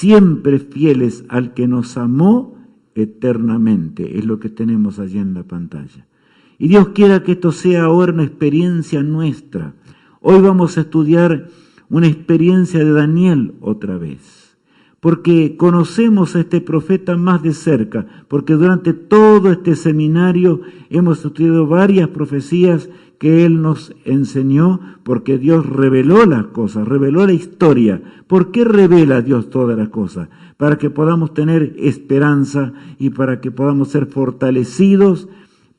siempre fieles al que nos amó eternamente. Es lo que tenemos allí en la pantalla. Y Dios quiera que esto sea ahora una experiencia nuestra. Hoy vamos a estudiar una experiencia de Daniel otra vez, porque conocemos a este profeta más de cerca, porque durante todo este seminario hemos estudiado varias profecías que él nos enseñó, porque Dios reveló las cosas, reveló la historia. ¿Por qué revela Dios todas las cosas? Para que podamos tener esperanza y para que podamos ser fortalecidos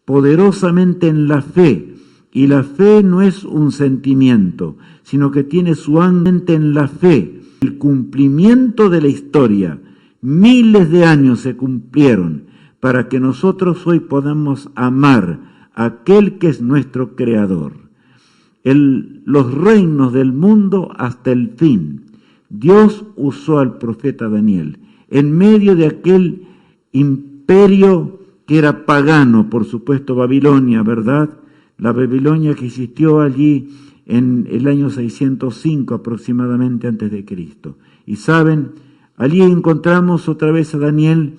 poderosamente en la fe. Y la fe no es un sentimiento, sino que tiene su ante en la fe, el cumplimiento de la historia. Miles de años se cumplieron para que nosotros hoy podamos amar a aquel que es nuestro Creador. Los reinos del mundo hasta el fin. Dios usó al profeta Daniel en medio de aquel imperio que era pagano, por supuesto Babilonia, ¿verdad? La Babilonia que existió allí en el año 605 aproximadamente antes de Cristo. Y saben, allí encontramos otra vez a Daniel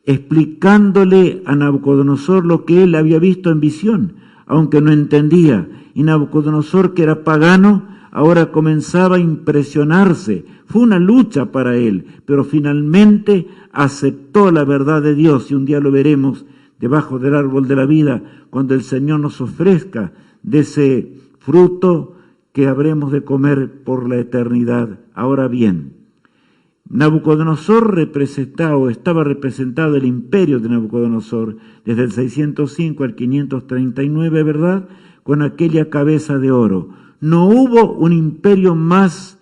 explicándole a Nabucodonosor lo que él había visto en visión, aunque no entendía. Y Nabucodonosor, que era pagano, ahora comenzaba a impresionarse. Fue una lucha para él, pero finalmente aceptó la verdad de Dios, y un día lo veremos debajo del árbol de la vida, cuando el Señor nos ofrezca de ese fruto que habremos de comer por la eternidad. Ahora bien, Nabucodonosor estaba representado el imperio de Nabucodonosor desde el 605 al 539, ¿verdad? Con aquella cabeza de oro. No hubo un imperio más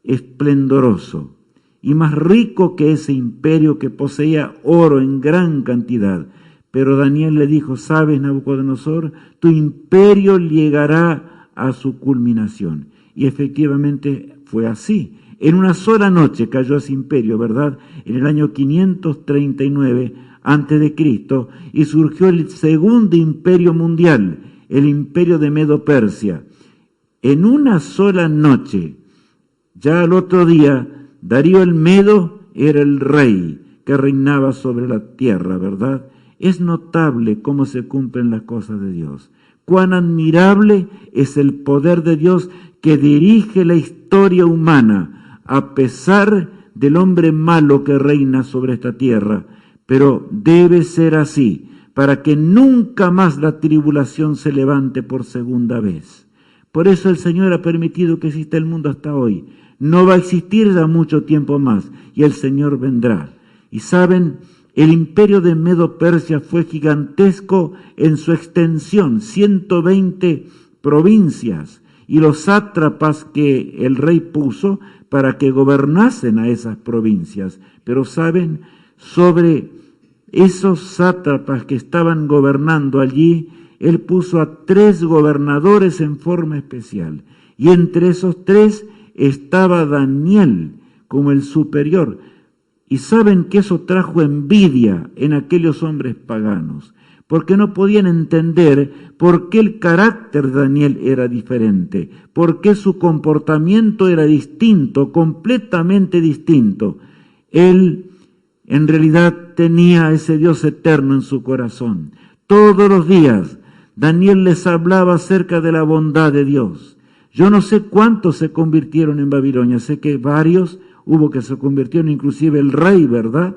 esplendoroso y más rico que ese imperio que poseía oro en gran cantidad. Pero Daniel le dijo, ¿sabes, Nabucodonosor? Tu imperio llegará a su culminación. Y efectivamente fue así. En una sola noche cayó ese imperio, ¿verdad? En el año 539 antes de Cristo, y surgió el segundo imperio mundial, el imperio de Medo-Persia. En una sola noche, ya al otro día, Darío el Medo era el rey que reinaba sobre la tierra, ¿verdad? Es notable cómo se cumplen las cosas de Dios. Cuán admirable es el poder de Dios que dirige la historia humana, a pesar del hombre malo que reina sobre esta tierra. Pero debe ser así, para que nunca más la tribulación se levante por segunda vez. Por eso el Señor ha permitido que exista el mundo hasta hoy. No va a existir ya mucho tiempo más, y el Señor vendrá. Y saben, el imperio de Medo-Persia fue gigantesco en su extensión, 120 provincias, y los sátrapas que el rey puso para que gobernasen a esas provincias. Pero saben, sobre esos sátrapas que estaban gobernando allí, él puso a 3 gobernadores en forma especial, y entre esos 3 estaba Daniel como el superior. Y saben que eso trajo envidia en aquellos hombres paganos, porque no podían entender por qué el carácter de Daniel era diferente, por qué su comportamiento era distinto, completamente distinto. Él en realidad tenía a ese Dios eterno en su corazón. Todos los días Daniel les hablaba acerca de la bondad de Dios. Yo no sé cuántos se convirtieron en Babilonia, sé que varios hubo que se convirtieron, inclusive el rey, ¿verdad?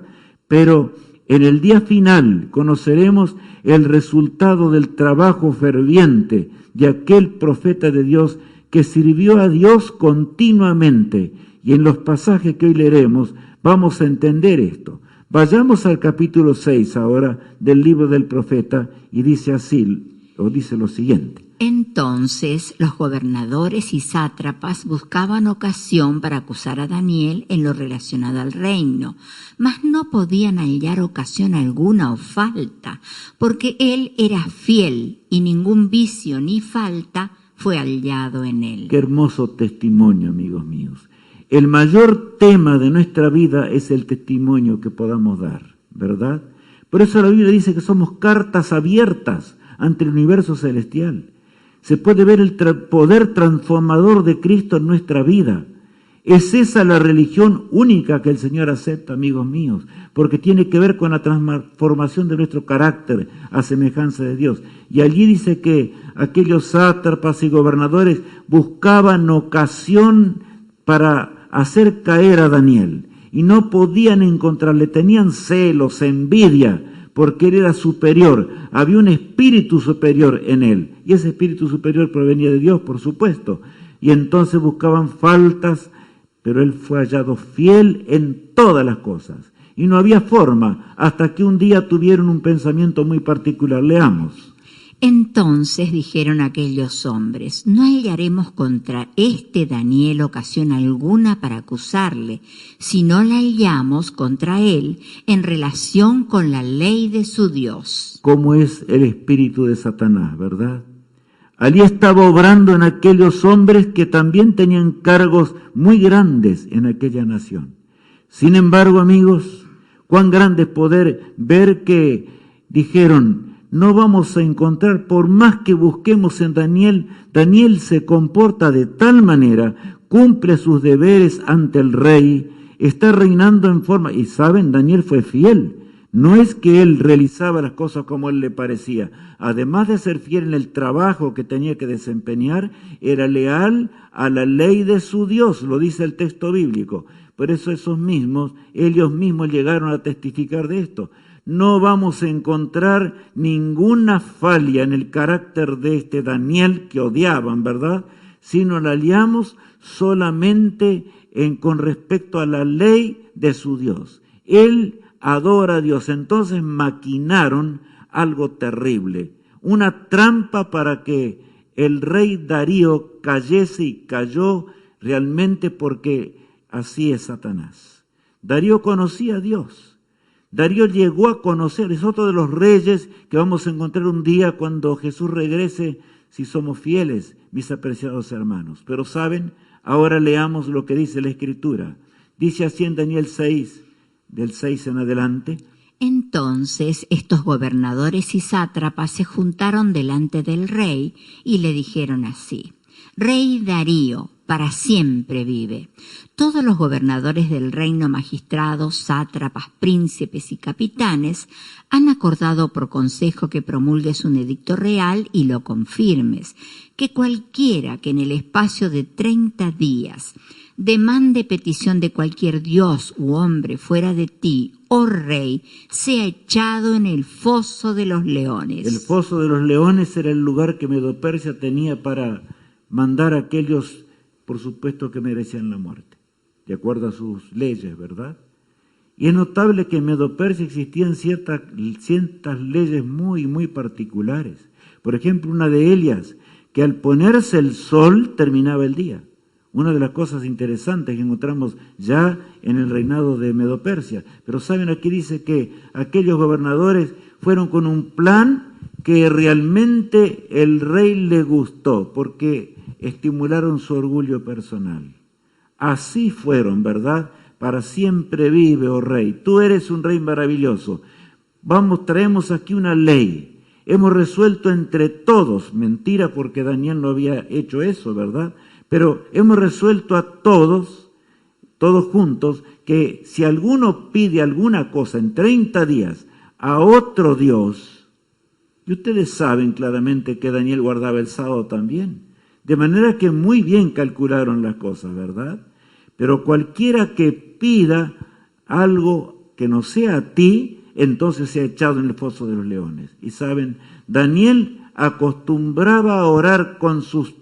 Pero en el día final conoceremos el resultado del trabajo ferviente de aquel profeta de Dios que sirvió a Dios continuamente. Y en los pasajes que hoy leeremos vamos a entender esto. Vayamos al capítulo 6 ahora del libro del profeta, y dice así, o dice lo siguiente. Entonces los gobernadores y sátrapas buscaban ocasión para acusar a Daniel en lo relacionado al reino, mas no podían hallar ocasión alguna o falta, porque él era fiel y ningún vicio ni falta fue hallado en él. Qué hermoso testimonio, amigos míos. El mayor tema de nuestra vida es el testimonio que podamos dar, ¿verdad? Por eso la Biblia dice que somos cartas abiertas ante el universo celestial. Se puede ver el poder transformador de Cristo en nuestra vida. Es esa la religión única que el Señor acepta, amigos míos, porque tiene que ver con la transformación de nuestro carácter a semejanza de Dios. Y allí dice que aquellos sátrapas y gobernadores buscaban ocasión para hacer caer a Daniel y no podían encontrarle, tenían celos, envidia, porque él era superior, había un espíritu superior en él, y ese espíritu superior provenía de Dios, por supuesto, y entonces buscaban faltas, pero él fue hallado fiel en todas las cosas, y no había forma, hasta que un día tuvieron un pensamiento muy particular. Leamos. Entonces dijeron aquellos hombres: no hallaremos contra este Daniel ocasión alguna para acusarle, si no la hallamos contra él en relación con la ley de su Dios. ¿Cómo es el espíritu de Satanás, verdad? Allí estaba obrando en aquellos hombres que también tenían cargos muy grandes en aquella nación. Sin embargo, amigos, cuán grande es poder ver que dijeron: no vamos a encontrar, por más que busquemos en Daniel, Daniel se comporta de tal manera, cumple sus deberes ante el rey, está reinando en forma, y saben, Daniel fue fiel. No es que él realizaba las cosas como él le parecía. Además de ser fiel en el trabajo que tenía que desempeñar, era leal a la ley de su Dios, lo dice el texto bíblico. Por eso ellos mismos llegaron a testificar de esto. No vamos a encontrar ninguna falla en el carácter de este Daniel que odiaban, ¿verdad? Sino la hallamos solamente con respecto a la ley de su Dios. Él adora a Dios. Entonces maquinaron algo terrible, una trampa para que el rey Darío cayese, y cayó realmente, porque así es Satanás. Darío conocía a Dios. Darío llegó a conocer, es otro de los reyes que vamos a encontrar un día cuando Jesús regrese, si somos fieles, mis apreciados hermanos. Pero saben, ahora leamos lo que dice la Escritura. Dice así en Daniel 6, del 6 en adelante. Entonces estos gobernadores y sátrapas se juntaron delante del rey y le dijeron así: Rey Darío, para siempre vive. Todos los gobernadores del reino, magistrados, sátrapas, príncipes y capitanes, han acordado por consejo que promulgues un edicto real y lo confirmes, que cualquiera que en el espacio de 30 días demande petición de cualquier dios u hombre fuera de ti, oh rey, sea echado en el foso de los leones. El foso de los leones era el lugar que Medo-Persia tenía para mandar a aquellos, por supuesto, que merecían la muerte, de acuerdo a sus leyes, ¿verdad? Y es notable que en Medo-Persia existían ciertas leyes muy particulares. Por ejemplo, una de ellas, que al ponerse el sol terminaba el día. Una de las cosas interesantes que encontramos ya en el reinado de Medo-Persia. Pero saben, aquí dice que aquellos gobernadores fueron con un plan que realmente el rey le gustó, porque estimularon su orgullo personal. Así fueron, ¿verdad? Para siempre vive, oh rey. Tú eres un rey maravilloso. Traemos aquí una ley. Hemos resuelto entre todos, mentira, porque Daniel no había hecho eso, ¿verdad? Pero hemos resuelto a todos juntos, que si alguno pide alguna cosa en 30 días a otro Dios, y ustedes saben claramente que Daniel guardaba el sábado también, de manera que muy bien calcularon las cosas, ¿verdad? Pero cualquiera que pida algo que no sea a ti, entonces sea echado en el foso de los leones. Y saben, Daniel acostumbraba a orar con sus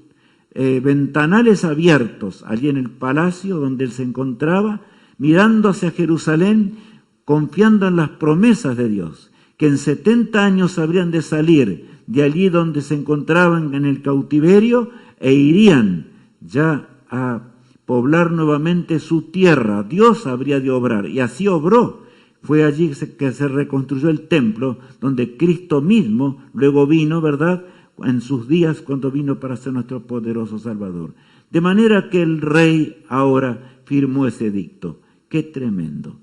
ventanales abiertos allí en el palacio donde él se encontraba, mirando hacia Jerusalén, confiando en las promesas de Dios, que en 70 años habrían de salir de allí donde se encontraban en el cautiverio e irían ya a poblar nuevamente su tierra. Dios habría de obrar, y así obró. Fue allí que se reconstruyó el templo, donde Cristo mismo luego vino, ¿verdad?, en sus días, cuando vino para ser nuestro poderoso Salvador. De manera que el rey ahora firmó ese edicto. ¡Qué tremendo!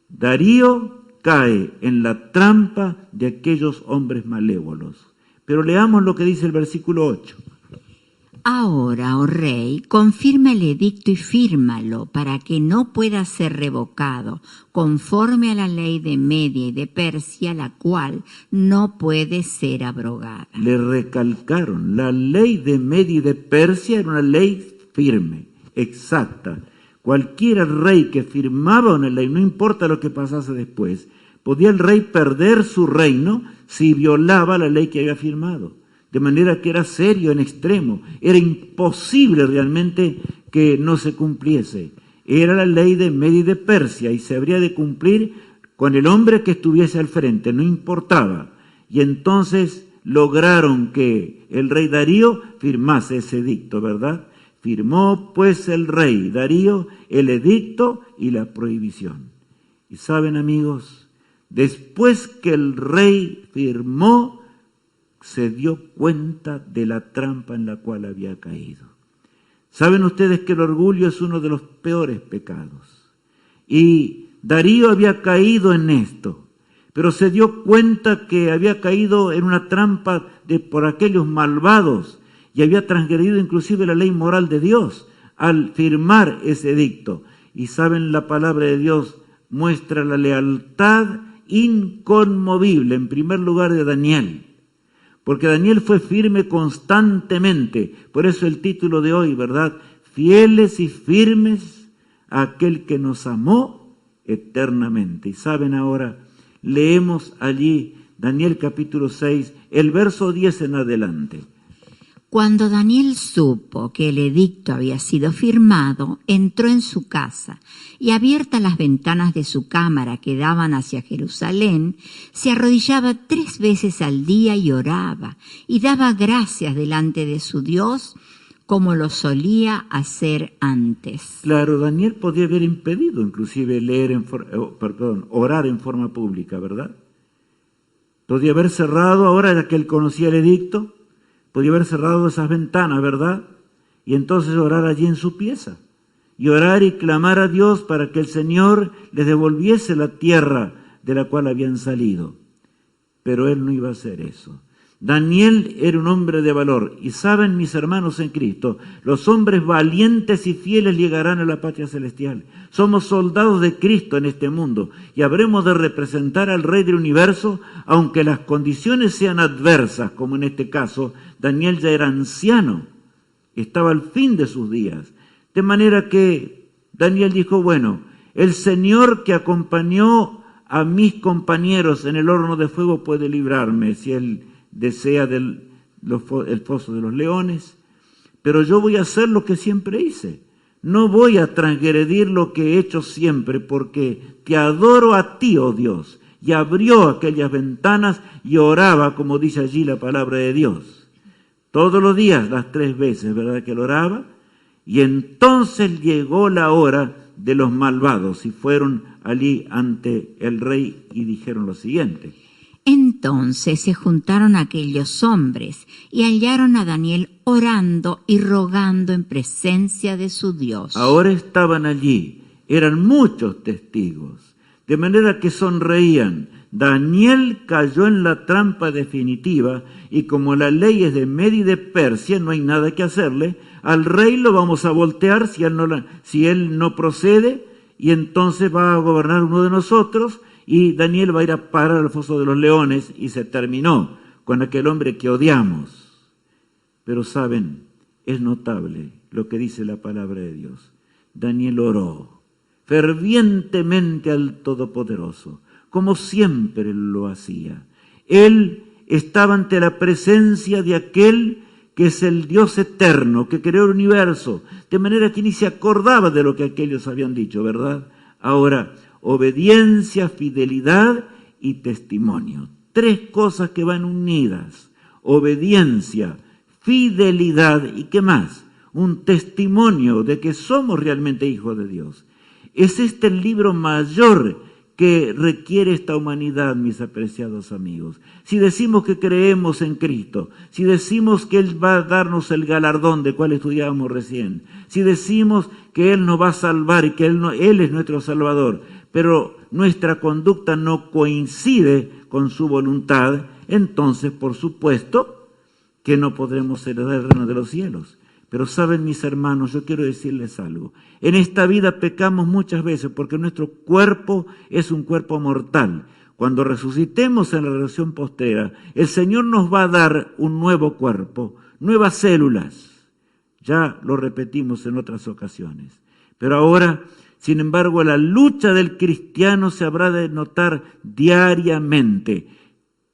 Darío cae en la trampa de aquellos hombres malévolos. Pero leamos lo que dice el versículo 8. Ahora, oh rey, confirma el edicto y fírmalo para que no pueda ser revocado, conforme a la ley de Media y de Persia, la cual no puede ser abrogada. Le recalcaron, la ley de Media y de Persia era una ley firme, exacta. Cualquier rey que firmaba una ley, no importa lo que pasase después, podía el rey perder su reino si violaba la ley que había firmado. De manera que era serio en extremo, era imposible realmente que no se cumpliese. Era la ley de Media y de Persia y se habría de cumplir con el hombre que estuviese al frente, no importaba. Y entonces lograron que el rey Darío firmase ese edicto, ¿verdad? Firmó pues el rey Darío el edicto y la prohibición. Y saben, amigos, después que el rey firmó, se dio cuenta de la trampa en la cual había caído. Saben ustedes que el orgullo es uno de los peores pecados. Y Darío había caído en esto, pero se dio cuenta que había caído en una trampa por aquellos malvados y había transgredido inclusive la ley moral de Dios al firmar ese edicto. Y saben, la palabra de Dios muestra la lealtad inconmovible, en primer lugar de Daniel. Porque Daniel fue firme constantemente. Por eso el título de hoy, ¿verdad? Fieles y firmes a aquel que nos amó eternamente. Y saben ahora, leemos allí Daniel capítulo 6, el verso 10 en adelante. Cuando Daniel supo que el edicto había sido firmado, entró en su casa y, abiertas las ventanas de su cámara que daban hacia Jerusalén, se arrodillaba 3 veces al día y oraba y daba gracias delante de su Dios como lo solía hacer antes. Claro, Daniel podía haber impedido inclusive orar en forma pública, ¿verdad? Podía haber cerrado, ahora que él conocía el edicto, podía haber cerrado esas ventanas, ¿verdad? Y entonces orar allí en su pieza. Y orar y clamar a Dios para que el Señor les devolviese la tierra de la cual habían salido. Pero él no iba a hacer eso. Daniel era un hombre de valor. Y saben, mis hermanos en Cristo, los hombres valientes y fieles llegarán a la patria celestial. Somos soldados de Cristo en este mundo y habremos de representar al Rey del Universo, aunque las condiciones sean adversas, como en este caso. Daniel ya era anciano, estaba al fin de sus días. De manera que Daniel dijo, bueno, el Señor que acompañó a mis compañeros en el horno de fuego puede librarme si él desea el foso de los leones, pero yo voy a hacer lo que siempre hice. No voy a transgredir lo que he hecho siempre, porque te adoro a ti, oh Dios. Y abrió aquellas ventanas y oraba, como dice allí la palabra de Dios. Todos los días, las 3 veces, ¿verdad?, que él oraba. Y entonces llegó la hora de los malvados y fueron allí ante el rey y dijeron lo siguiente. Entonces se juntaron aquellos hombres y hallaron a Daniel orando y rogando en presencia de su Dios. Ahora estaban allí, eran muchos testigos, de manera que sonreían. Daniel cayó en la trampa definitiva y como la ley es de Media y de Persia, no hay nada que hacerle. Al rey lo vamos a voltear si él no procede, y entonces va a gobernar uno de nosotros. Y Daniel va a ir a parar al foso de los leones y se terminó con aquel hombre que odiamos. Pero saben, es notable lo que dice la palabra de Dios. Daniel oró fervientemente al Todopoderoso, como siempre lo hacía. Él estaba ante la presencia de aquel que es el Dios eterno, que creó el universo, de manera que ni se acordaba de lo que aquellos habían dicho, ¿verdad? Ahora, obediencia, fidelidad y testimonio. 3 cosas que van unidas. Obediencia, fidelidad y ¿qué más? Un testimonio de que somos realmente hijos de Dios. Es este el libro mayor que requiere esta humanidad, mis apreciados amigos. Si decimos que creemos en Cristo, si decimos que Él va a darnos el galardón de cual estudiábamos recién, si decimos que Él nos va a salvar y que Él es nuestro Salvador, pero nuestra conducta no coincide con su voluntad, entonces, por supuesto, que no podremos heredar el reino de los cielos. Pero saben, mis hermanos, yo quiero decirles algo. En esta vida pecamos muchas veces porque nuestro cuerpo es un cuerpo mortal. Cuando resucitemos en la resurrección postrera, el Señor nos va a dar un nuevo cuerpo, nuevas células. Ya lo repetimos en otras ocasiones. Pero ahora, sin embargo, la lucha del cristiano se habrá de notar diariamente.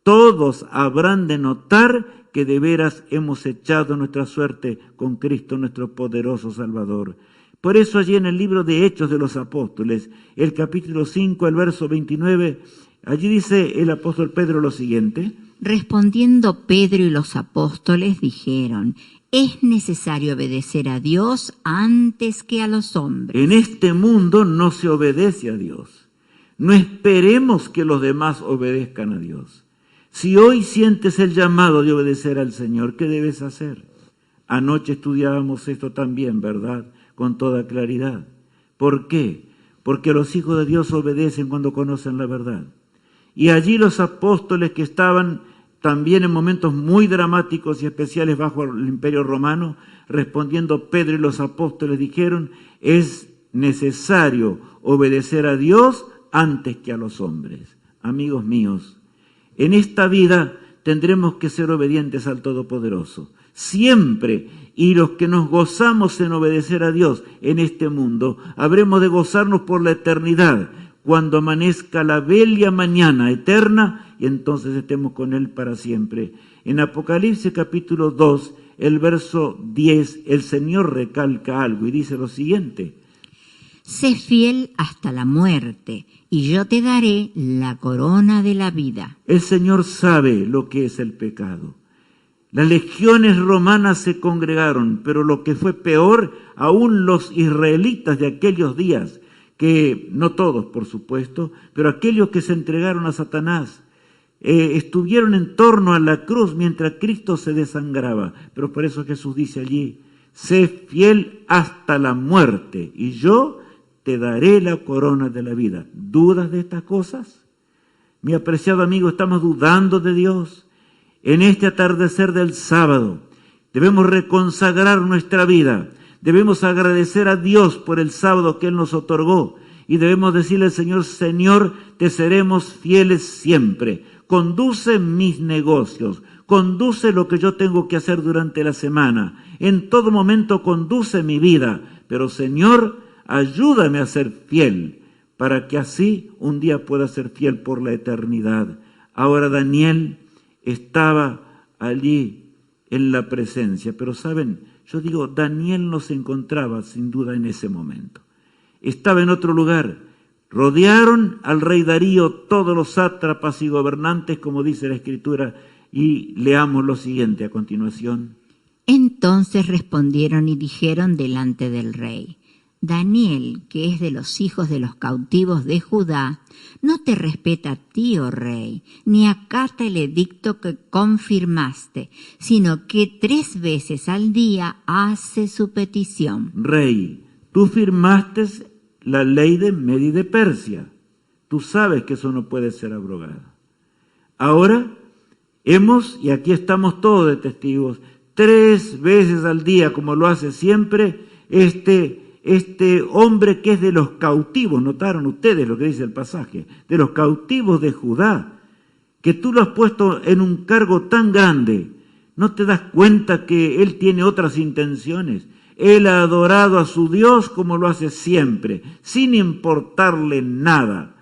Todos habrán de notar que de veras hemos echado nuestra suerte con Cristo, nuestro poderoso Salvador. Por eso allí en el libro de Hechos de los Apóstoles, el capítulo 5, el verso 29, allí dice el apóstol Pedro lo siguiente. Respondiendo Pedro y los apóstoles dijeron: es necesario obedecer a Dios antes que a los hombres. En este mundo no se obedece a Dios. No esperemos que los demás obedezcan a Dios. Si hoy sientes el llamado de obedecer al Señor, ¿qué debes hacer? Anoche estudiábamos esto también, ¿verdad? Con toda claridad. ¿Por qué? Porque los hijos de Dios obedecen cuando conocen la verdad. Y allí los apóstoles que estaban también en momentos muy dramáticos y especiales bajo el Imperio Romano, respondiendo Pedro y los apóstoles dijeron: es necesario obedecer a Dios antes que a los hombres. Amigos míos, en esta vida tendremos que ser obedientes al Todopoderoso, siempre, y los que nos gozamos en obedecer a Dios en este mundo, habremos de gozarnos por la eternidad, cuando amanezca la bella mañana eterna, y entonces estemos con Él para siempre. En Apocalipsis capítulo 2, el verso 10, el Señor recalca algo y dice lo siguiente: sé fiel hasta la muerte, y yo te daré la corona de la vida. El Señor sabe lo que es el pecado. Las legiones romanas se congregaron, pero lo que fue peor, aún los israelitas de aquellos días, que no todos, por supuesto, pero aquellos que se entregaron a Satanás, estuvieron en torno a la cruz mientras Cristo se desangraba. Pero por eso Jesús dice allí: sé fiel hasta la muerte, y yo te daré la corona de la vida. ¿Dudas de estas cosas? Mi apreciado amigo, ¿estamos dudando de Dios? En este atardecer del sábado debemos reconsagrar nuestra vida. Debemos agradecer a Dios por el sábado que Él nos otorgó. Y debemos decirle al Señor: Señor, te seremos fieles siempre. Conduce mis negocios. Conduce lo que yo tengo que hacer durante la semana. En todo momento conduce mi vida. Pero Señor, ayúdame a ser fiel, para que así un día pueda ser fiel por la eternidad. Ahora Daniel estaba allí en la presencia, pero saben, yo digo, Daniel no se encontraba sin duda en ese momento. Estaba en otro lugar. Rodearon al rey Darío todos los sátrapas y gobernantes, como dice la Escritura, y leamos lo siguiente a continuación. Entonces respondieron y dijeron delante del rey: Daniel, que es de los hijos de los cautivos de Judá, no te respeta a ti, oh rey, ni acata el edicto que confirmaste, sino que 3 veces al día hace su petición. Rey, tú firmaste la ley de Media y de Persia. Tú sabes que eso no puede ser abrogado. Ahora y aquí estamos todos de testigos, 3 veces al día, como lo hace siempre, este hombre que es de los cautivos, notaron ustedes lo que dice el pasaje, de los cautivos de Judá, que tú lo has puesto en un cargo tan grande, ¿no te das cuenta que él tiene otras intenciones? Él ha adorado a su Dios como lo hace siempre, sin importarle nada.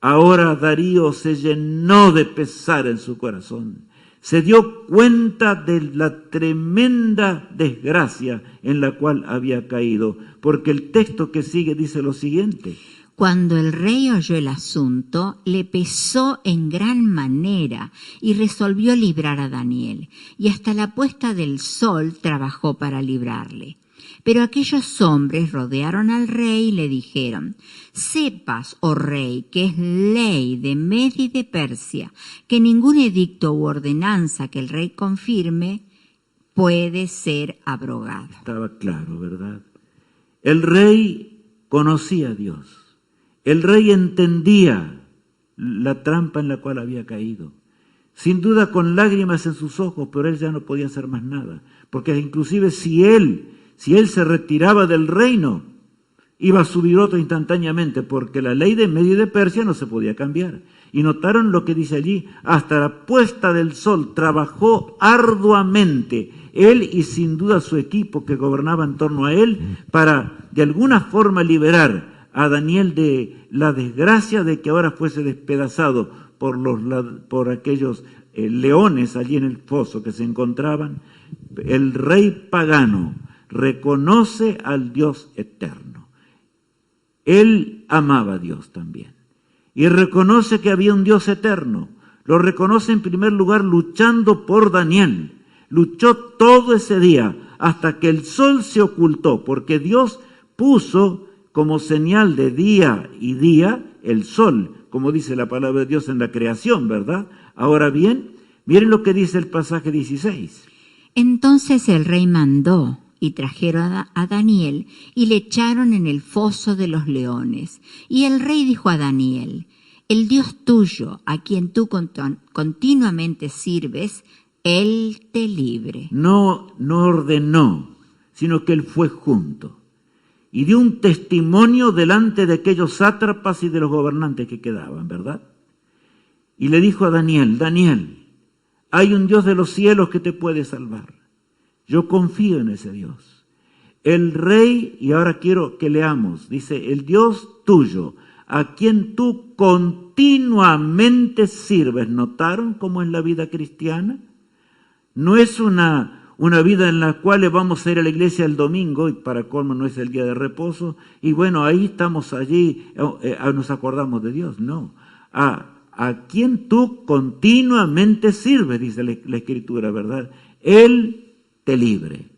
Ahora Darío se llenó de pesar en su corazón. Se dio cuenta de la tremenda desgracia en la cual había caído, porque el texto que sigue dice lo siguiente. Cuando el rey oyó el asunto, le pesó en gran manera y resolvió librar a Daniel, y hasta la puesta del sol trabajó para librarle. Pero aquellos hombres rodearon al rey y le dijeron: sepas, oh rey, que es ley de Media y de Persia, que ningún edicto u ordenanza que el rey confirme puede ser abrogado. Estaba claro, ¿verdad? El rey conocía a Dios. El rey entendía la trampa en la cual había caído. sin duda con lágrimas en sus ojos, pero él ya no podía hacer más nada, porque inclusive si él se retiraba del reino, iba a subir otro instantáneamente, porque la ley de Medio y de Persia no se podía cambiar. Y notaron lo que dice allí: hasta la puesta del sol trabajó arduamente él y sin duda su equipo que gobernaba en torno a él, para de alguna forma liberar a Daniel de la desgracia de que ahora fuese despedazado por aquellos leones allí en el foso que se encontraban. El rey pagano reconoce al Dios eterno. Él amaba a Dios también. Y reconoce que había un Dios eterno. Lo reconoce en primer lugar luchando por Daniel. Luchó todo ese día hasta que el sol se ocultó, porque Dios puso como señal de día y día el sol, como dice la palabra de Dios en la creación, ¿verdad? Ahora bien, miren lo que dice el pasaje 16. Entonces el rey mandó y trajeron a Daniel y le echaron en el foso de los leones. Y el rey dijo a Daniel: el Dios tuyo, a quien tú continuamente sirves, Él te libre. No ordenó, sino que él fue junto y dio un testimonio delante de aquellos sátrapas y de los gobernantes que quedaban, ¿verdad? Y le dijo a Daniel: Daniel, hay un Dios de los cielos que te puede salvar. Yo confío en ese Dios. El rey, y ahora quiero que leamos, dice: el Dios tuyo, a quien tú continuamente sirves. ¿Notaron cómo es la vida cristiana? No es una vida en la cual vamos a ir a la iglesia el domingo, y para colmo no es el día de reposo, y bueno, ahí estamos allí, nos acordamos de Dios. No, a quien tú continuamente sirves, dice la Escritura, ¿verdad? Él te libre.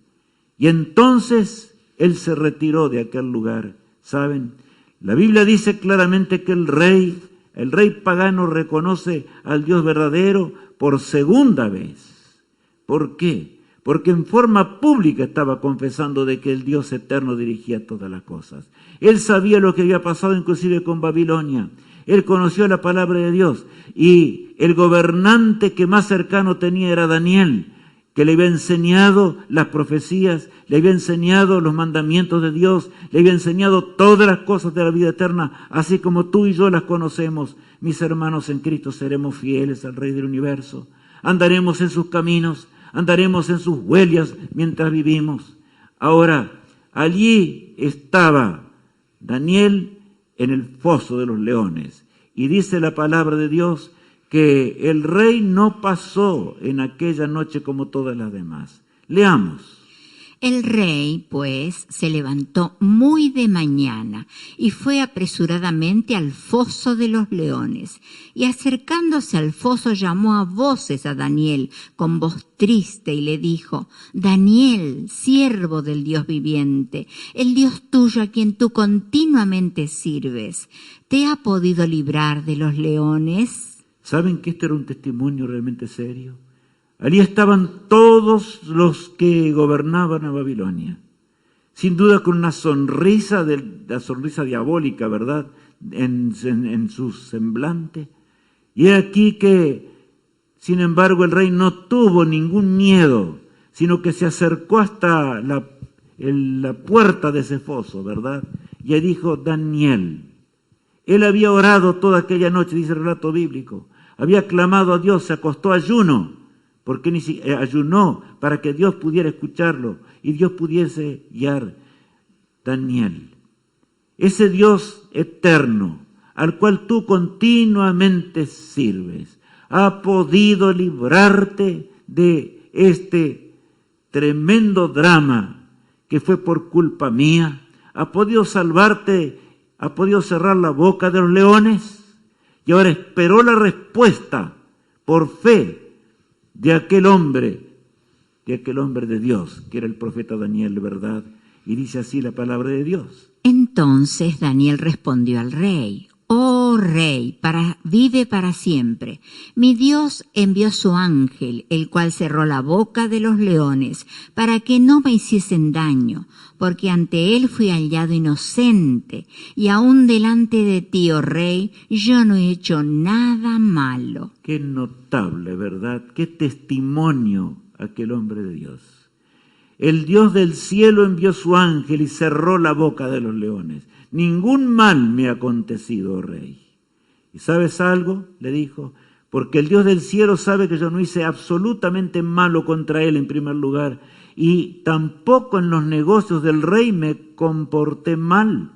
Y entonces él se retiró de aquel lugar. ¿Saben? La Biblia dice claramente que el rey pagano reconoce al Dios verdadero por segunda vez. ¿Por qué? Porque en forma pública estaba confesando de que el Dios eterno dirigía todas las cosas. Él sabía lo que había pasado inclusive con Babilonia. Él conoció la palabra de Dios, y el gobernante que más cercano tenía era Daniel, que le había enseñado las profecías, le había enseñado los mandamientos de Dios, le había enseñado todas las cosas de la vida eterna, así como tú y yo las conocemos. Mis hermanos en Cristo, seremos fieles al Rey del universo, andaremos en sus caminos, andaremos en sus huellas mientras vivimos. Ahora, allí estaba Daniel en el foso de los leones, y dice la palabra de Dios que el rey no pasó en aquella noche como todas las demás. Leamos. El rey, pues, se levantó muy de mañana y fue apresuradamente al foso de los leones. Y acercándose al foso llamó a voces a Daniel con voz triste y le dijo: Daniel, siervo del Dios viviente, el Dios tuyo a quien tú continuamente sirves, ¿te ha podido librar de los leones? ¿Saben que este era un testimonio realmente serio? Allí estaban todos los que gobernaban a Babilonia, sin duda con una sonrisa, la sonrisa diabólica, ¿verdad?, en su semblante. Y aquí que, sin embargo, el rey no tuvo ningún miedo, sino que se acercó hasta la puerta de ese foso, ¿verdad? Y dijo: Daniel. Él había orado toda aquella noche, dice el relato bíblico. Había clamado a Dios, se acostó ayuno, porque ayunó para que Dios pudiera escucharlo y Dios pudiese guiar. Daniel, ese Dios eterno al cual tú continuamente sirves, ha podido librarte de este tremendo drama que fue por culpa mía, ha podido salvarte, ha podido cerrar la boca de los leones, y ahora esperó la respuesta por fe de aquel hombre de Dios, que era el profeta Daniel, ¿verdad? Y dice así la palabra de Dios. Entonces Daniel respondió al rey: Oh oh Rey, vive para siempre. Mi Dios envió su ángel, el cual cerró la boca de los leones, para que no me hiciesen daño, porque ante él fui hallado inocente, y aún delante de ti, oh Rey, yo no he hecho nada malo. Qué notable, ¿verdad? Qué testimonio aquel hombre de Dios. El Dios del cielo envió su ángel y cerró la boca de los leones. Ningún mal me ha acontecido, oh Rey. ¿Y sabes algo? Le dijo, porque el Dios del cielo sabe que yo no hice absolutamente malo contra él en primer lugar, y tampoco en los negocios del rey me comporté mal.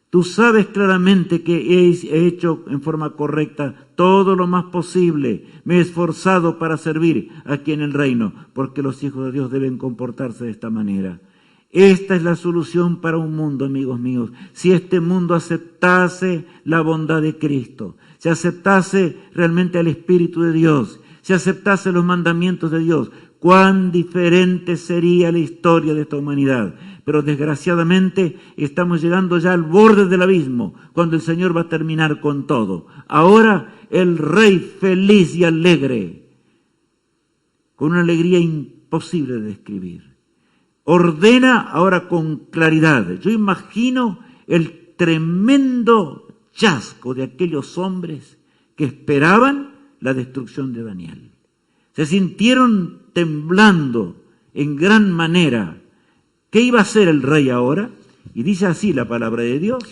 Tú sabes claramente que he hecho en forma correcta todo lo más posible. Me he esforzado para servir aquí en el reino, porque los hijos de Dios deben comportarse de esta manera. Esta es la solución para un mundo, amigos míos. Si este mundo aceptase la bondad de Cristo, si aceptase realmente al Espíritu de Dios, si aceptase los mandamientos de Dios, cuán diferente sería la historia de esta humanidad. Pero desgraciadamente estamos llegando ya al borde del abismo, cuando el Señor va a terminar con todo. Ahora el Rey feliz y alegre, con una alegría imposible de describir, ordena ahora con claridad. Yo imagino el tremendo chasco de aquellos hombres que esperaban la destrucción de Daniel. Se sintieron temblando en gran manera. ¿Qué iba a hacer el rey ahora? Y dice así la palabra de Dios.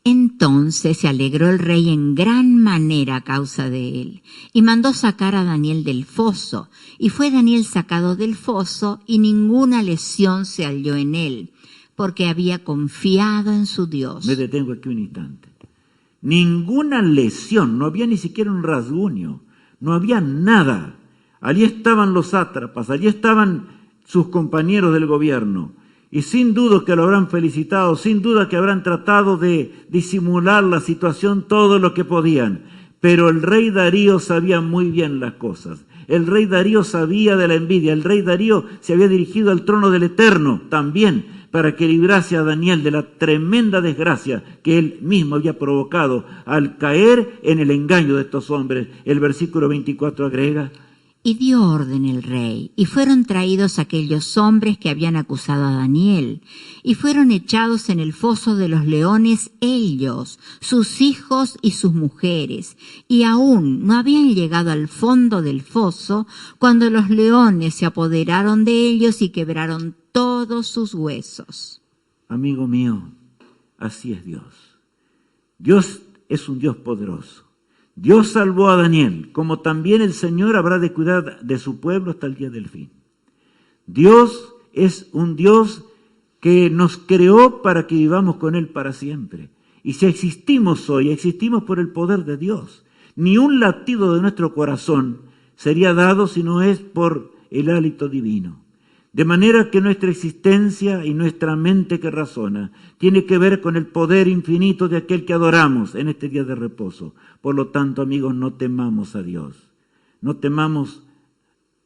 Entonces se alegró el rey en gran manera a causa de él, y mandó sacar a Daniel del foso. Y fue Daniel sacado del foso, y ninguna lesión se halló en él, porque había confiado en su Dios. Me detengo aquí un instante. Ninguna lesión, no había ni siquiera un rasguño, no había nada. Allí estaban los sátrapas, allí estaban sus compañeros del gobierno. Y sin duda que lo habrán felicitado, sin duda que habrán tratado de disimular la situación todo lo que podían. Pero el rey Darío sabía muy bien las cosas. El rey Darío sabía de la envidia. El rey Darío se había dirigido al trono del Eterno también para que librase a Daniel de la tremenda desgracia que él mismo había provocado al caer en el engaño de estos hombres. El versículo 24 agrega: Y dio orden el rey, y fueron traídos aquellos hombres que habían acusado a Daniel, y fueron echados en el foso de los leones ellos, sus hijos y sus mujeres, y aún no habían llegado al fondo del foso cuando los leones se apoderaron de ellos y quebraron todos sus huesos. Amigo mío, así es Dios. Dios es un Dios poderoso. Dios salvó a Daniel, como también el Señor habrá de cuidar de su pueblo hasta el día del fin. Dios es un Dios que nos creó para que vivamos con Él para siempre. Y si existimos hoy, existimos por el poder de Dios. Ni un latido de nuestro corazón sería dado si no es por el hálito divino. De manera que nuestra existencia y nuestra mente que razona tiene que ver con el poder infinito de aquel que adoramos en este día de reposo. Por lo tanto, amigos, no temamos a Dios. No temamos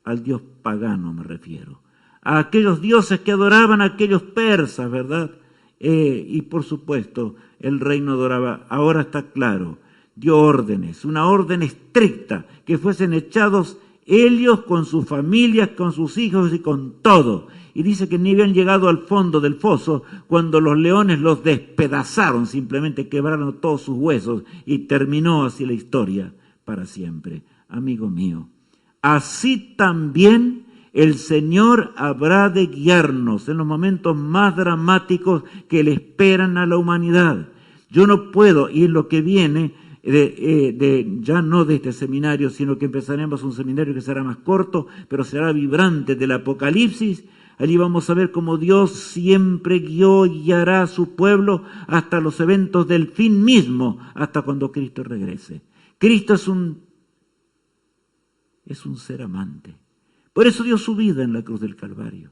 al Dios pagano, me refiero. A aquellos dioses que adoraban a aquellos persas, ¿verdad? Y por supuesto, el rey no adoraba. Ahora está claro, dio órdenes, una orden estricta, que fuesen echados ellos con sus familias, con sus hijos y con todo. Y dice que ni habían llegado al fondo del foso cuando los leones los despedazaron, simplemente quebraron todos sus huesos y terminó así la historia para siempre. Amigo mío, así también el Señor habrá de guiarnos en los momentos más dramáticos que le esperan a la humanidad. Yo no puedo, y en lo que viene, ya no de este seminario, sino que empezaremos un seminario que será más corto, pero será vibrante, del Apocalipsis. Allí vamos a ver cómo Dios siempre guió y guiará a su pueblo hasta los eventos del fin mismo, hasta cuando Cristo regrese. Cristo es un ser amante. Por eso dio su vida en la cruz del Calvario.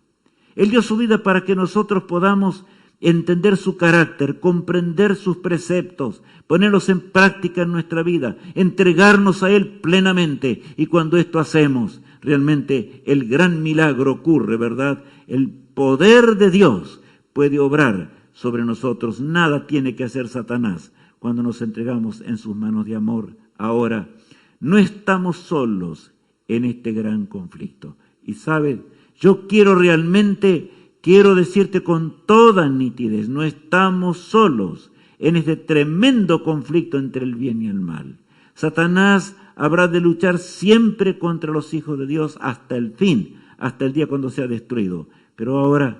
Él dio su vida para que nosotros podamos entender su carácter, comprender sus preceptos, ponerlos en práctica en nuestra vida, entregarnos a Él plenamente. Y cuando esto hacemos, realmente el gran milagro ocurre, ¿verdad? El poder de Dios puede obrar sobre nosotros. Nada tiene que hacer Satanás cuando nos entregamos en sus manos de amor. Ahora, no estamos solos en este gran conflicto. Y sabes, yo quiero decirte con toda nitidez, no estamos solos en este tremendo conflicto entre el bien y el mal. Satanás habrá de luchar siempre contra los hijos de Dios hasta el fin, hasta el día cuando sea destruido. Pero ahora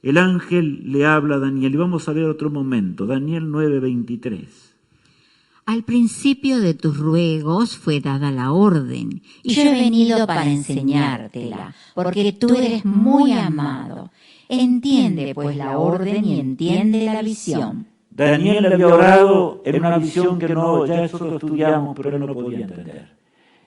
el ángel le habla a Daniel y vamos a ver otro momento, Daniel 9:23. Al principio de tus ruegos fue dada la orden, y yo he venido para enseñártela, porque tú eres muy amado. Entiende pues la orden y entiende la visión. Daniel había orado en una visión que ya nosotros estudiamos, pero él no podía entender.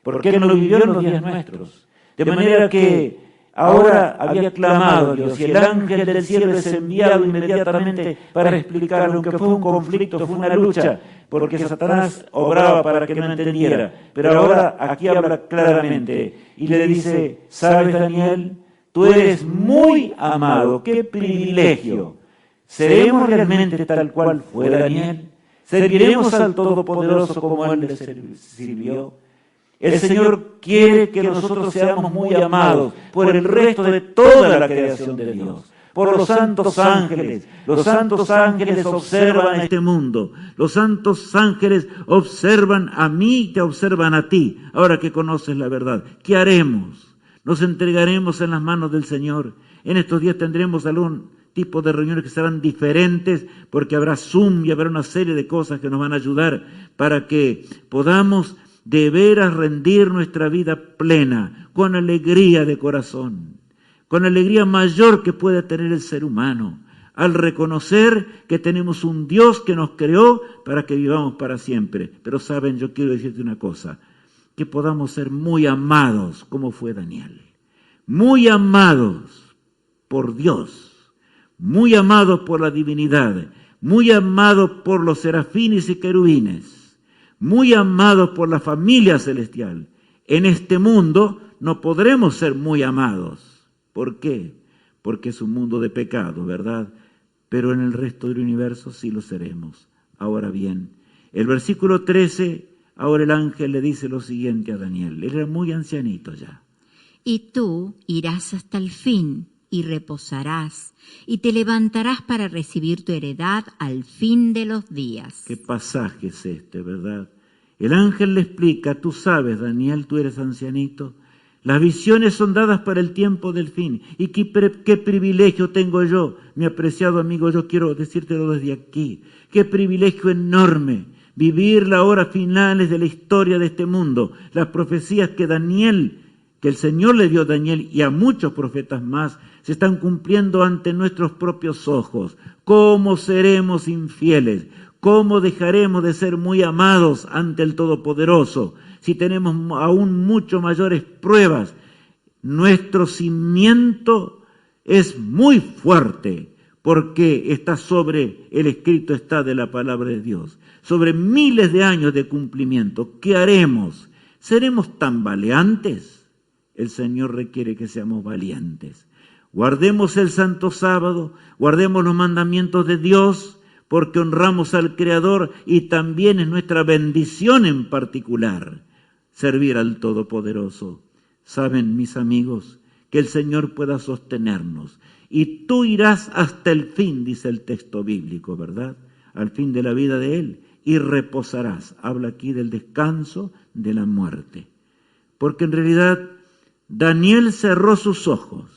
Porque él no lo vivió en los días nuestros. De manera que ahora había clamado a Dios y el ángel del cielo es enviado inmediatamente para explicarle, aunque fue un conflicto, fue una lucha, porque Satanás obraba para que no entendiera. Pero ahora aquí habla claramente y le dice, ¿sabes, Daniel? Tú eres muy amado, qué privilegio. ¿Seremos realmente tal cual fue Daniel? ¿Serviremos al Todopoderoso como Él le sirvió? El Señor quiere que nosotros seamos muy amados por el resto de toda la creación de Dios, por los santos ángeles. Los santos ángeles observan este mundo. Los santos ángeles observan a mí y te observan a ti, ahora que conoces la verdad. ¿Qué haremos? Nos entregaremos en las manos del Señor. En estos días tendremos algún tipo de reuniones que serán diferentes, porque habrá Zoom y habrá una serie de cosas que nos van a ayudar para que podamos de veras rendir nuestra vida plena, con alegría de corazón, con alegría mayor que puede tener el ser humano, al reconocer que tenemos un Dios que nos creó para que vivamos para siempre. Pero saben, yo quiero decirte una cosa, que podamos ser muy amados como fue Daniel, muy amados por Dios, muy amados por la divinidad, muy amados por los serafines y querubines, muy amados por la familia celestial. En este mundo no podremos ser muy amados. ¿Por qué? Porque es un mundo de pecado, ¿verdad? Pero en el resto del universo sí lo seremos. Ahora bien, el versículo 13, ahora el ángel le dice lo siguiente a Daniel. Él era muy ancianito ya. Y tú irás hasta el fin y reposarás, y te levantarás para recibir tu heredad al fin de los días. Qué pasaje es este, ¿verdad? El ángel le explica, tú sabes, Daniel, tú eres ancianito, las visiones son dadas para el tiempo del fin. Y qué privilegio tengo yo, mi apreciado amigo, yo quiero decírtelo desde aquí. Qué privilegio enorme vivir las horas finales de la historia de este mundo. Las profecías que el Señor le dio a Daniel y a muchos profetas más, se están cumpliendo ante nuestros propios ojos. ¿Cómo seremos infieles? ¿Cómo dejaremos de ser muy amados ante el Todopoderoso si tenemos aún mucho mayores pruebas? Nuestro cimiento es muy fuerte porque está sobre, el escrito está de la palabra de Dios, sobre miles de años de cumplimiento. ¿Qué haremos? ¿Seremos tambaleantes? El Señor requiere que seamos valientes. Guardemos el santo sábado, guardemos los mandamientos de Dios, porque honramos al Creador y también es nuestra bendición en particular servir al Todopoderoso. Saben, mis amigos, que el Señor pueda sostenernos. Y tú irás hasta el fin, dice el texto bíblico, ¿verdad? Al fin de la vida de Él, y reposarás. Habla aquí del descanso de la muerte. Porque en realidad Daniel cerró sus ojos.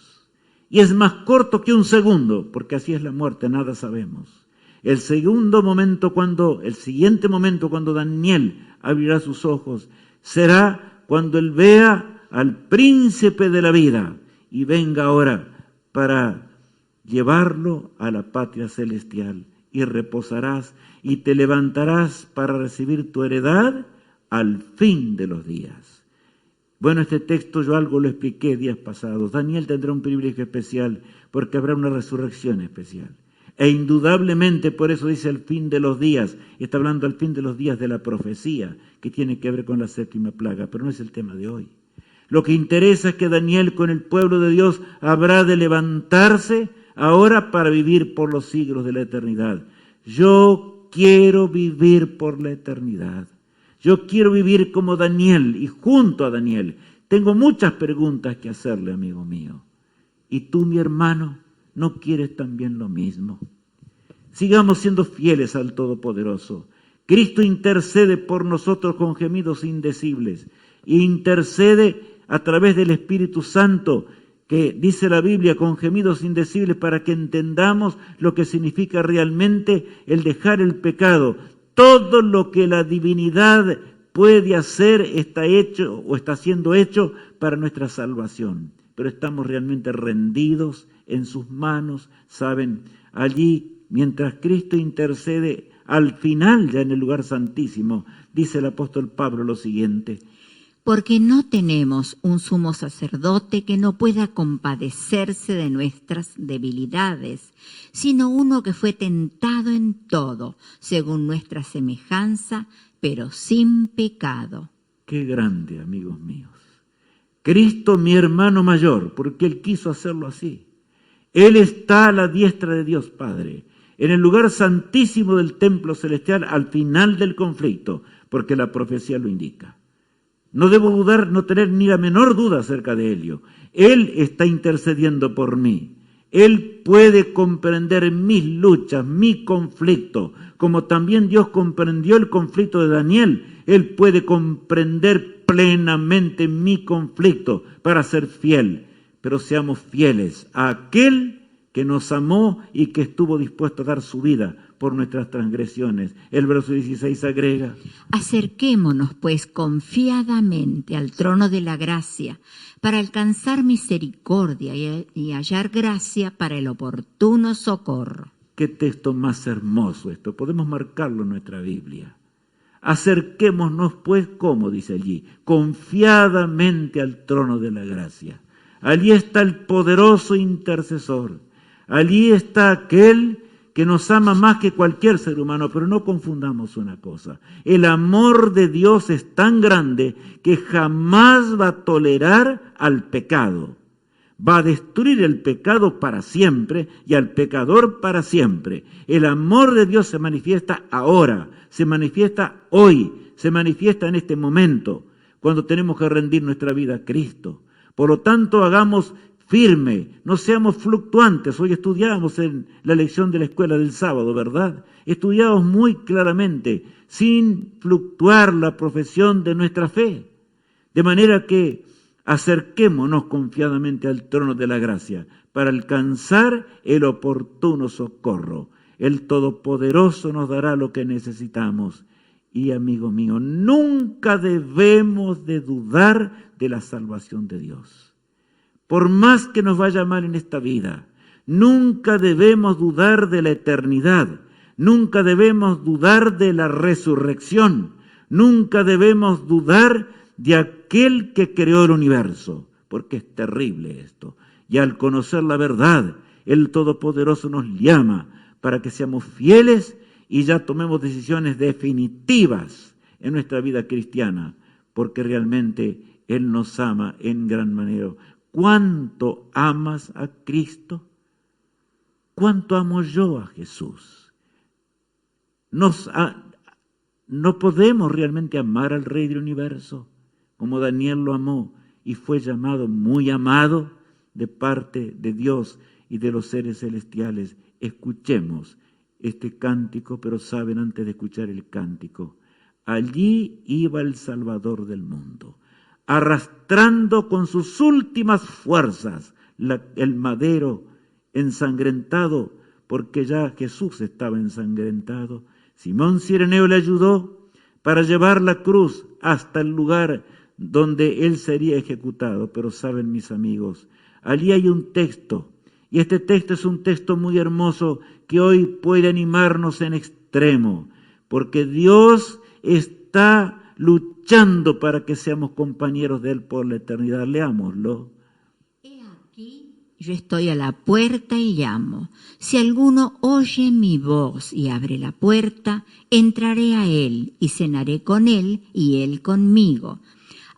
Y es más corto que un segundo, porque así es la muerte, nada sabemos. El siguiente momento cuando Daniel abrirá sus ojos será cuando él vea al príncipe de la vida y venga ahora para llevarlo a la patria celestial. Y reposarás y te levantarás para recibir tu heredad al fin de los días. Bueno, este texto yo algo lo expliqué días pasados. Daniel tendrá un privilegio especial porque habrá una resurrección especial. E indudablemente por eso dice el fin de los días. Está hablando al fin de los días de la profecía que tiene que ver con la séptima plaga, pero no es el tema de hoy. Lo que interesa es que Daniel con el pueblo de Dios habrá de levantarse ahora para vivir por los siglos de la eternidad. Yo quiero vivir por la eternidad. Yo quiero vivir como Daniel y junto a Daniel. Tengo muchas preguntas que hacerle, amigo mío. ¿Y tú, mi hermano, no quieres también lo mismo? Sigamos siendo fieles al Todopoderoso. Cristo intercede por nosotros con gemidos indecibles. Intercede a través del Espíritu Santo, que dice la Biblia, con gemidos indecibles, para que entendamos lo que significa realmente el dejar el pecado. Todo lo que la divinidad puede hacer está hecho o está siendo hecho para nuestra salvación. Pero estamos realmente rendidos en sus manos, ¿saben? Allí, mientras Cristo intercede, al final, ya en el lugar santísimo, dice el apóstol Pablo lo siguiente: porque no tenemos un sumo sacerdote que no pueda compadecerse de nuestras debilidades, sino uno que fue tentado en todo, según nuestra semejanza, pero sin pecado. Qué grande, amigos míos. Cristo, mi hermano mayor, porque Él quiso hacerlo así. Él está a la diestra de Dios Padre, en el lugar santísimo del templo celestial, al final del conflicto, porque la profecía lo indica. No debo dudar, no tener ni la menor duda acerca de ello. Él está intercediendo por mí. Él puede comprender mis luchas, mi conflicto, como también Dios comprendió el conflicto de Daniel. Él puede comprender plenamente mi conflicto para ser fiel. Pero seamos fieles a aquel que nos amó y que estuvo dispuesto a dar su vida por nuestras transgresiones. El verso 16 agrega: acerquémonos pues confiadamente al trono de la gracia para alcanzar misericordia y hallar gracia para el oportuno socorro. Qué texto más hermoso esto, podemos marcarlo en nuestra Biblia. Acerquémonos pues, ¿cómo dice allí? Confiadamente al trono de la gracia. Allí está el poderoso intercesor. Allí está aquel que nos ama más que cualquier ser humano, pero no confundamos una cosa. El amor de Dios es tan grande que jamás va a tolerar al pecado. Va a destruir el pecado para siempre y al pecador para siempre. El amor de Dios se manifiesta ahora, se manifiesta hoy, se manifiesta en este momento, cuando tenemos que rendir nuestra vida a Cristo. Por lo tanto, hagamos firme, no seamos fluctuantes. Hoy estudiábamos en la lección de la escuela del sábado, ¿verdad? Estudiamos muy claramente, sin fluctuar la profesión de nuestra fe. De manera que acerquémonos confiadamente al trono de la gracia para alcanzar el oportuno socorro. El Todopoderoso nos dará lo que necesitamos. Y, amigo mío, nunca debemos de dudar de la salvación de Dios. Por más que nos vaya mal en esta vida, nunca debemos dudar de la eternidad, nunca debemos dudar de la resurrección, nunca debemos dudar de aquel que creó el universo, porque es terrible esto. Y al conocer la verdad, el Todopoderoso nos llama para que seamos fieles y ya tomemos decisiones definitivas en nuestra vida cristiana, porque realmente Él nos ama en gran manera. ¿Cuánto amas a Cristo? ¿Cuánto amo yo a Jesús? No podemos realmente amar al Rey del Universo como Daniel lo amó y fue llamado muy amado de parte de Dios y de los seres celestiales. Escuchemos este cántico, pero saben, antes de escuchar el cántico, allí iba el Salvador del mundo, arrastrando con sus últimas fuerzas el madero ensangrentado, porque ya Jesús estaba ensangrentado. Simón Cireneo le ayudó para llevar la cruz hasta el lugar donde él sería ejecutado. Pero saben, mis amigos, allí hay un texto, y este texto es un texto muy hermoso que hoy puede animarnos en extremo, porque Dios está luchando para que seamos compañeros de Él por la eternidad. Leámoslo. He aquí, yo estoy a la puerta y llamo. Si alguno oye mi voz y abre la puerta, entraré a Él y cenaré con Él y Él conmigo.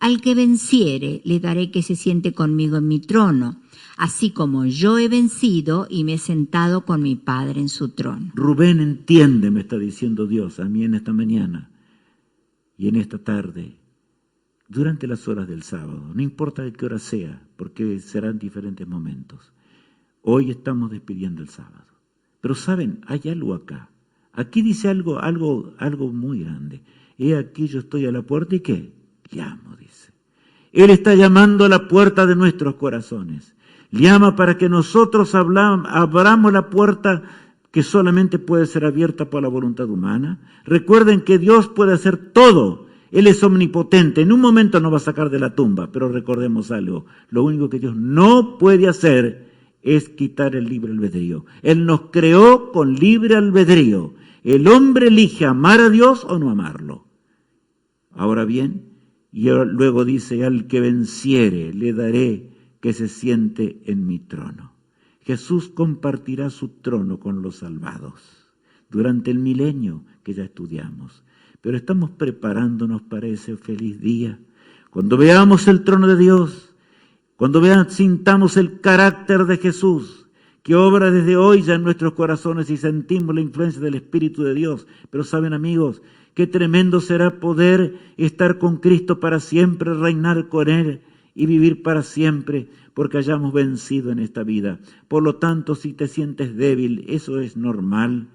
Al que venciere, le daré que se siente conmigo en mi trono, así como yo he vencido y me he sentado con mi Padre en su trono. Rubén, entiende, me está diciendo Dios a mí en esta mañana y en esta tarde, durante las horas del sábado, no importa de qué hora sea, porque serán diferentes momentos. Hoy estamos despidiendo el sábado. Pero saben, hay algo acá. Aquí dice algo muy grande. He aquí yo estoy a la puerta y ¿qué? Llamo, dice. Él está llamando a la puerta de nuestros corazones. Llama para que nosotros abramos la puerta que solamente puede ser abierta por la voluntad humana. Recuerden que Dios puede hacer todo. Él es omnipotente. En un momento nos va a sacar de la tumba, pero recordemos algo. Lo único que Dios no puede hacer es quitar el libre albedrío. Él nos creó con libre albedrío. El hombre elige amar a Dios o no amarlo. Ahora bien, y luego dice, al que venciere le daré que se siente en mi trono. Jesús compartirá su trono con los salvados durante el milenio que ya estudiamos. Pero estamos preparándonos para ese feliz día. Cuando veamos el trono de Dios, cuando sintamos el carácter de Jesús, que obra desde hoy ya en nuestros corazones y sentimos la influencia del Espíritu de Dios. Pero saben, amigos, qué tremendo será poder estar con Cristo para siempre, reinar con Él y vivir para siempre, porque hayamos vencido en esta vida. Por lo tanto, si te sientes débil, eso es normal.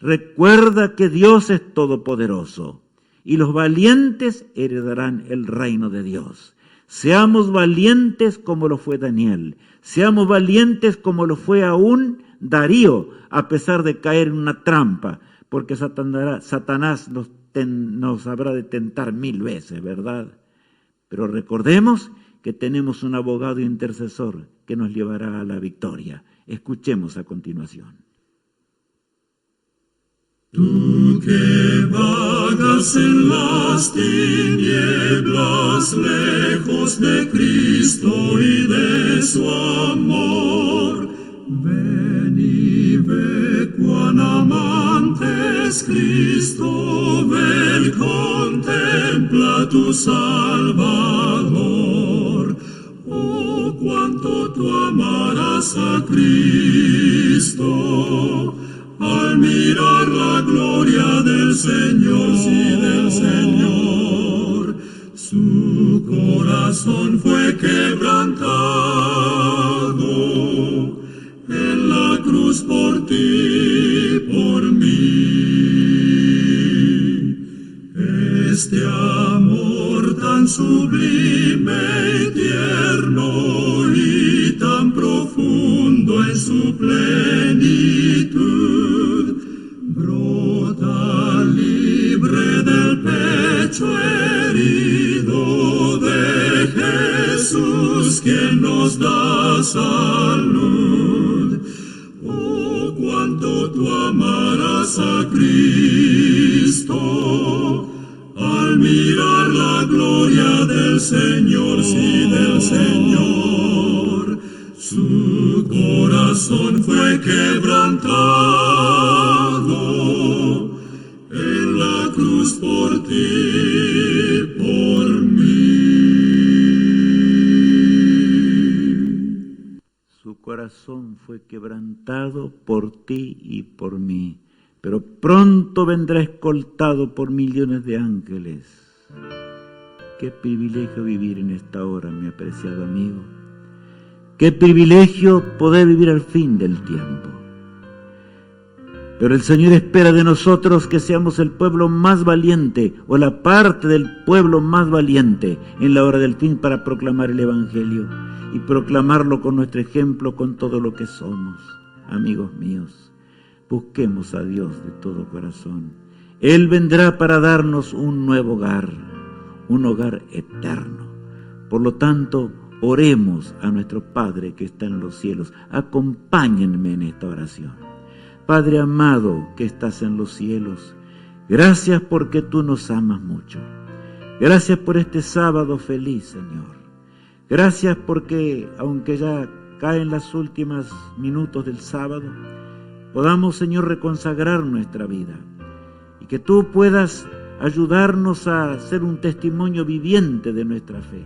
Recuerda que Dios es todopoderoso y los valientes heredarán el reino de Dios. Seamos valientes como lo fue Daniel. Seamos valientes como lo fue aún Darío, a pesar de caer en una trampa, porque Satanás nos habrá de tentar 1000 veces, ¿verdad? Pero recordemos que tenemos un abogado intercesor que nos llevará a la victoria. Escuchemos a continuación. Tú que vagas en las tinieblas, lejos de Cristo y de su amor, ven y ve cuán amante es Cristo, ven, contempla tu Salvador. Oh, cuánto tú amarás a Cristo al mirar la gloria del Señor, sí, del Señor. Su corazón fue quebrantado en la cruz por ti, por mí. Este amor tan sublime y tierno y tan profundo en su plenitud, brota libre del pecho herido de Jesús, quien nos da salud. Oh, cuánto tú amarás a Cristo al mirar la gloria del Señor, sí, del Señor. Su corazón fue quebrantado en la cruz por ti, por mí. Su corazón fue quebrantado por ti y por mí, pero pronto vendrá escoltado por millones de ángeles. Qué privilegio vivir en esta hora, mi apreciado amigo. Qué privilegio poder vivir al fin del tiempo. Pero el Señor espera de nosotros que seamos el pueblo más valiente o la parte del pueblo más valiente en la hora del fin para proclamar el Evangelio y proclamarlo con nuestro ejemplo, con todo lo que somos. Amigos míos, busquemos a Dios de todo corazón. Él vendrá para darnos un nuevo hogar, un hogar eterno. Por lo tanto, oremos a nuestro Padre que está en los cielos. Acompáñenme en esta oración. Padre amado que estás en los cielos, gracias porque tú nos amas mucho. Gracias por este sábado feliz, Señor. Gracias porque, aunque ya caen los últimos minutos del sábado, podamos, Señor, reconsagrar nuestra vida y que tú puedas ayudarnos a ser un testimonio viviente de nuestra fe.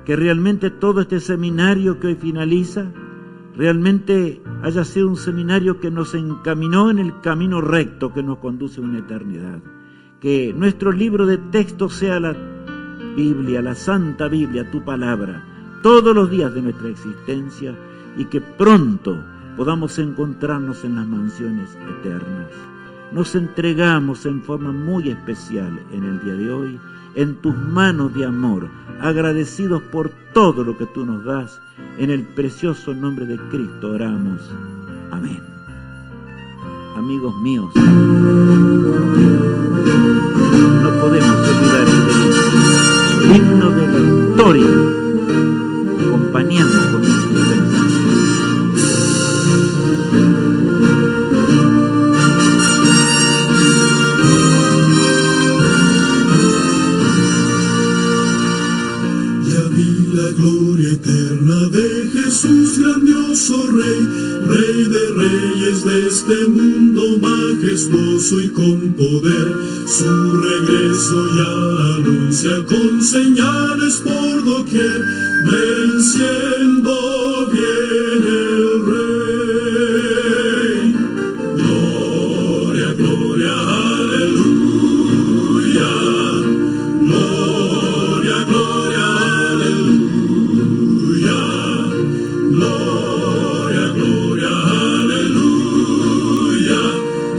Que realmente todo este seminario que hoy finaliza, realmente haya sido un seminario que nos encaminó en el camino recto que nos conduce a una eternidad. Que nuestro libro de texto sea la Biblia, la Santa Biblia, tu palabra, todos los días de nuestra existencia, y que pronto podamos encontrarnos en las mansiones eternas. Nos entregamos en forma muy especial en el día de hoy en tus manos de amor, agradecidos por todo lo que tú nos das. En el precioso nombre de Cristo oramos. Amén. Amigos míos, no podemos olvidar el himno de la victoria, acompañando con nuestros pensamientos. La gloria eterna de Jesús, grandioso Rey, Rey de reyes de este mundo, majestuoso y con poder. Su regreso ya anuncia con señales por doquier, venciendo viene el Rey. Gloria, gloria, aleluya. Gloria, gloria, aleluya. Gloria, gloria, aleluya.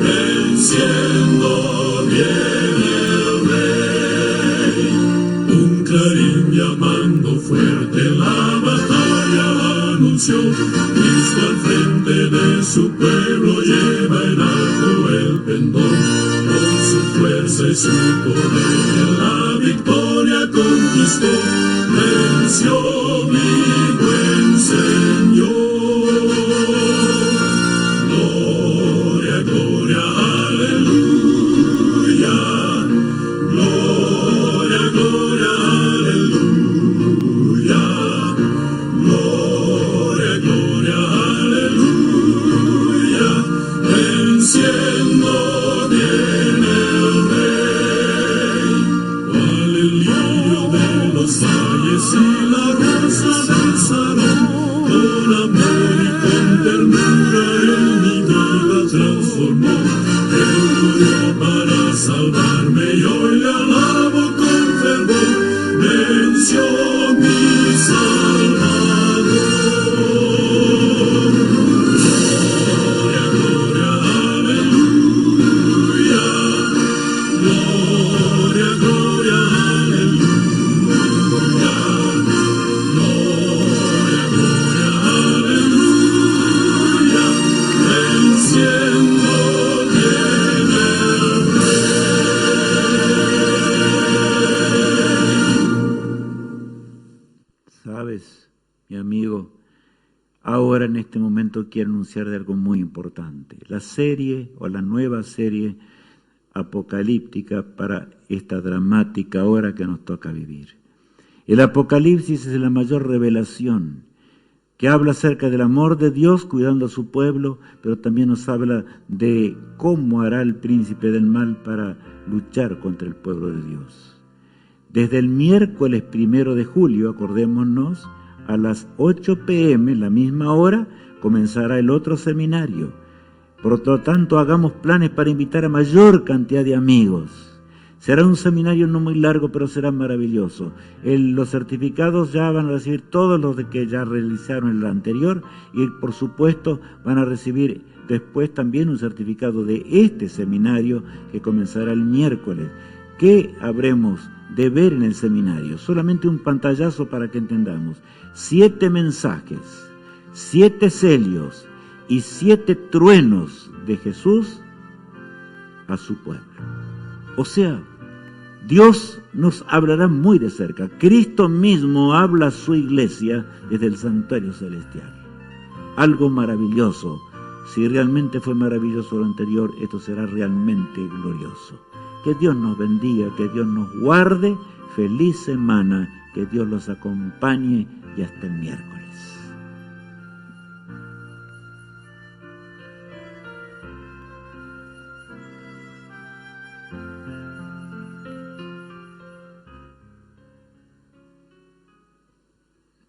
Venciendo viene el Rey. Un clarín llamando fuerte la batalla anunció. Cristo al frente de su pueblo lleva en alto el pendón. Con su fuerza y su poder la victoria conquistó. Venció mi buen Señor. Gloria, gloria, aleluya. Gloria, gloria, aleluya. Gloria, gloria, aleluya. Venciendo viene el Rey. Cual el lirio de los valles y la rosa del salón, con amor y con ternura en mi vida transformó. Él murió para salvarme y hoy le alabo con fervor. Venció mi Salvador. Gloria, gloria, aleluya. Gloria, gloria, aleluya. Gloria, gloria, aleluya. Venciendo viene el Rey. Sabes, mi amigo, ahora en este momento quiero anunciar de algo muy importante. La serie o la nueva serie apocalíptica para esta dramática hora que nos toca vivir. El Apocalipsis es la mayor revelación que habla acerca del amor de Dios cuidando a su pueblo, pero también nos habla de cómo hará el príncipe del mal para luchar contra el pueblo de Dios. Desde el miércoles 1 de julio, acordémonos, a las 8 p.m., la misma hora, comenzará el otro seminario. Por lo tanto, hagamos planes para invitar a mayor cantidad de amigos. Será un seminario no muy largo, pero será maravilloso. Los certificados ya van a recibir todos los de que ya realizaron el anterior y, por supuesto, van a recibir después también un certificado de este seminario que comenzará el miércoles. ¿Qué habremos de ver en el seminario? Solamente un pantallazo para que entendamos. 7 mensajes, 7 celios y 7 truenos de Jesús a su pueblo. O sea, Dios nos hablará muy de cerca. Cristo mismo habla a su iglesia desde el santuario celestial. Algo maravilloso. Si realmente fue maravilloso lo anterior, esto será realmente glorioso. Que Dios nos bendiga, que Dios nos guarde. Feliz semana, que Dios los acompañe y hasta el miércoles.